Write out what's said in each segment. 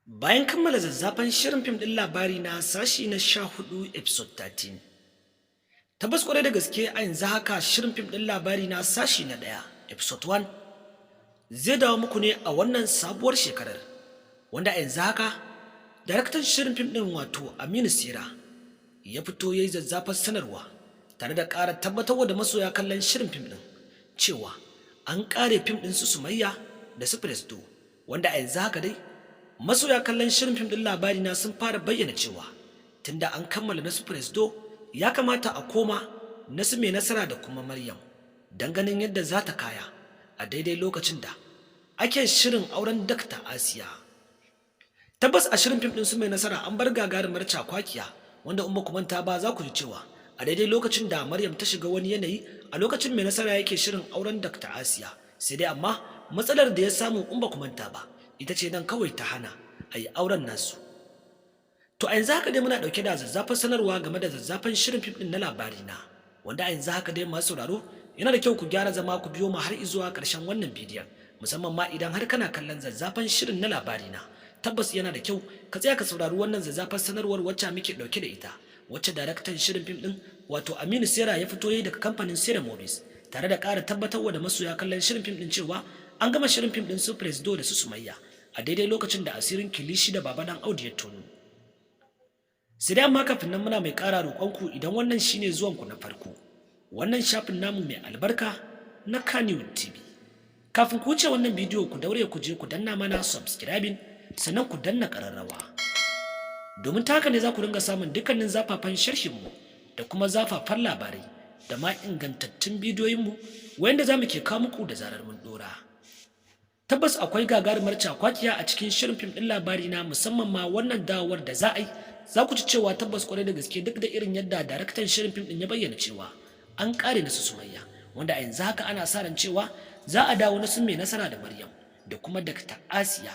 Bayan kammala zazzafan shirin fim ɗin labari na sashi na 14 episode 13. Tabbas kwarai da gaske a yanzu haka shirin fim ɗin labari na sashi na 1 episode 1 zai dawo muku ne a wannan sabuwar shekarar, wanda a yanzu haka daraktan shirin fim ɗin wato Aminu Sera ya fito ya yi zazzafar sanarwa tare da ƙara tabbatarwa da masoya kallon shirin fim ɗin cewa an ƙare fim ɗin su Sumayya da su Presdo, wanda a yanzu haka dai masoya kallon shirin fim ɗin labari na sun fara bayyana cewa tunda an kammala nasu Presdo ya kamata a koma nasu mai nasara da kuma Maryam don ganin yadda za ta kaya a daidai lokacin da ake shirin auren Dr. Asiya. Tabbas a shirin fim ɗin su mai nasara an bar gagarumar cakwakiya wanda in ba ku manta ba za ku ji cewa a daidai lokacin da Maryam ta shiga wani yanayi a lokacin mai nasara yake shirin auren Dr. Asiya, sai dai amma matsalar da ya samu in ba ku manta ba ita ce nan kawai ta hana a yi auren nasu. To a yanzu haka dai muna ɗauke da zazzafan sanarwa game da zazzafan shirin fim ɗin na labari na, wanda a yanzu haka dai masu sauraro yana da kyau ku gyara zama ku biyo mu har zuwa ƙarshen wannan bidiyon, musamman ma idan har kana kallon zazzafan shirin na labari na. Tabbas yana da kyau ka tsaya ka saurari wannan zazzafan sanarwar wacce muke ɗauke da ita, wacce daraktan shirin fim ɗin wato Aminu Sera ya fito yi daga kamfanin Sera Movies tare da ƙara tabbatarwa da masoya kallon shirin fim ɗin cewa an gama shirin fim ɗin su Presdo da su Sumayya a daidai lokacin da asirin Kilishi da Baba Dan Audu ya tono. Sai dai amma kafin nan muna mai ƙara roƙonku idan wannan shine zuwanku na farko wannan shafin namu mai albarka na Kannywood TV, kafin ku wuce wannan bidiyo ku daure ku je ku danna mana subscribing sannan ku danna ƙararrawa, domin ta haka ne za ku dinga samun dukkanin zafafan sharhinmu da kuma zafafan labarai da ma ingantattun bidiyoyinmu wanda za mu ke kawo muku da zarar mun ɗora. Tabbas akwai gagarumar cakwakiya a cikin shirin fim ɗin labari na, musamman ma wannan dawowar da za a yi. Za ku ci cewa tabbas kwarai da gaske duk da irin yadda daraktan shirin fim ɗin ya bayyana cewa an ƙare nasu Sumayya, wanda a yanzu haka ana sa ran cewa za a dawo nasu mai nasara da Maryam da kuma Dr. Asiya.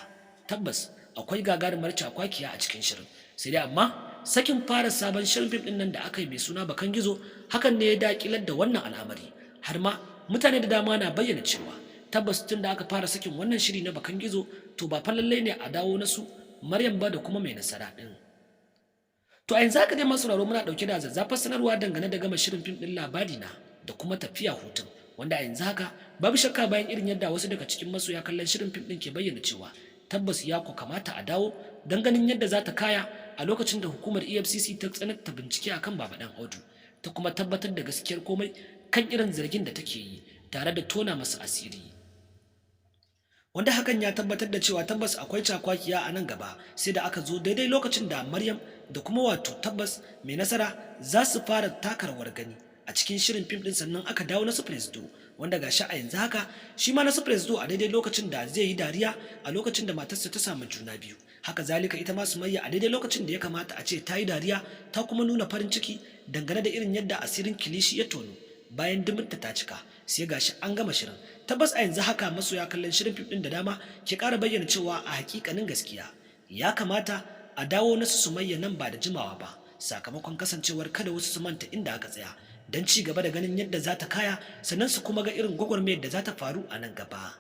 Tabbas akwai gagarumar cakwakiya a cikin shirin, sai dai amma sakin fara sabon shirin fim ɗin nan da aka yi mai suna Bakan Gizo hakan ne ya daƙilar da wannan al'amari, har ma mutane da dama na bayyana cewa tabbas tun da aka fara sakin wannan shiri na Bakan Gizo to ba fa lallai ne a dawo nasu Maryam ba da kuma mai nasara din. To a yanzu haka dai masu sauraro muna dauke da zazzafar sanarwa dangane da gama shirin fim din labari na da kuma tafiya hutun, wanda a yanzu haka babu shakka bayan irin yadda wasu daga cikin masoya kallon shirin fim din ke bayyana cewa tabbas ya ku kamata a dawo don ganin yadda za ta kaya a lokacin da hukumar EFCC ta tsananta bincike akan Baba Dan Audu ta kuma tabbatar da gaskiyar komai kan irin zargin da take yi tare da tona masa asiri, wanda hakan ya tabbatar da cewa tabbas akwai cakwakiya a nan gaba, sai da aka zo daidai lokacin da Maryam da kuma wato tabbas mai nasara za su fara taka rawar gani a cikin shirin fim din, sannan aka dawo nasu Presdo, wanda gashi a yanzu haka shi ma nasu Presdo a daidai lokacin da zai yi dariya a lokacin da matarsa ta samu juna biyu. Haka zalika ita ma Sumayya a daidai lokacin da ya kamata a ce ta yi dariya ta kuma nuna farin ciki dangane da irin yadda asirin Kilishi ya tono bayan diminta ta cika, sai gashi an gama shirin. Tabbas a yanzu haka masoya kallon shirin fim din da dama ke ƙara bayyana cewa a hakikanin gaskiya ya kamata a dawo nasu Sumayya nan ba da jimawa ba, sakamakon kasancewar kada wasu su manta inda aka tsaya don ci gaba da ganin yadda za ta kaya, sannan su kuma ga irin gwagwarmayar da za ta faru a nan gaba.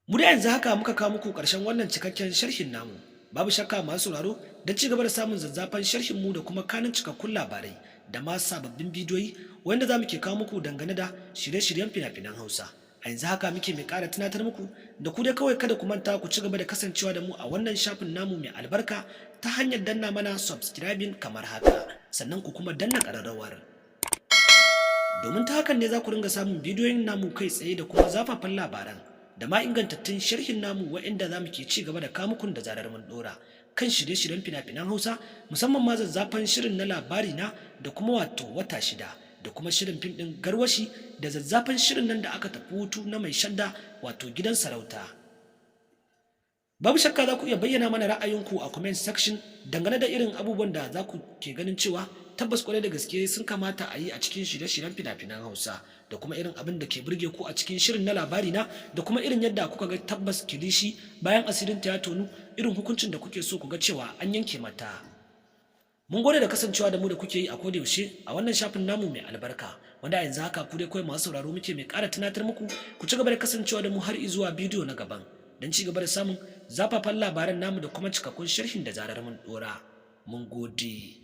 Mu da yanzu haka muka kawo muku ƙarshen wannan cikakken sharhin namu. Babu shakka masu sauraro don ci gaba da samun zazzafan sharhin mu da kuma kanin cikakkun labarai da ma sababbin bidiyoyi wanda za mu ke kawo muku dangane da shirye-shiryen fina-finan Hausa. A yanzu haka muke mai ƙara tunatar muku da ku dai kawai kada ku manta ku ci gaba da kasancewa da mu a wannan shafin namu mai albarka ta hanyar danna mana subscribing kamar haka, sannan ku kuma danna ƙararrawar, domin ta hakan ne za ku ringa samun bidiyoyin namu kai tsaye da kuma zafafan labaran da ma ingantattun sharhin namu waɗanda za mu ke ci gaba da kamukun da zarar mun ɗora kan shirye-shiryen fina-finan Hausa, musamman ma zazzafan shirin na labari na da kuma wato wata shida da kuma shirin fim ɗin garwashi da zazzafan shirin nan da aka tafi hutu na mai shadda wato gidan sarauta. Babu shakka za ku iya bayyana mana ra'ayinku a comment section dangane da irin abubuwan da za ku ke ganin cewa tabbas kwarai da gaske sun kamata a yi a cikin shirye-shiryen fina-finan Hausa, da kuma irin abin da ke burge ku a cikin shirin na labari na, da kuma irin yadda kuka ga tabbas Kilishi bayan asirin ta ya tonu irin hukuncin da kuke so ku ga cewa an yanke mata. Mun gode da kasancewa da mu da kuke yi a koda yaushe a wannan shafin namu mai albarka, wanda a yanzu haka ku dai kawai masu sauraro muke mai ƙara tunatar muku ku ci gaba da kasancewa da mu har zuwa bidiyo na gaban. don ci gaba da samun zafafan labaran namu da kuma cikakkun sharhin da zarar mun ɗora. Mun gode.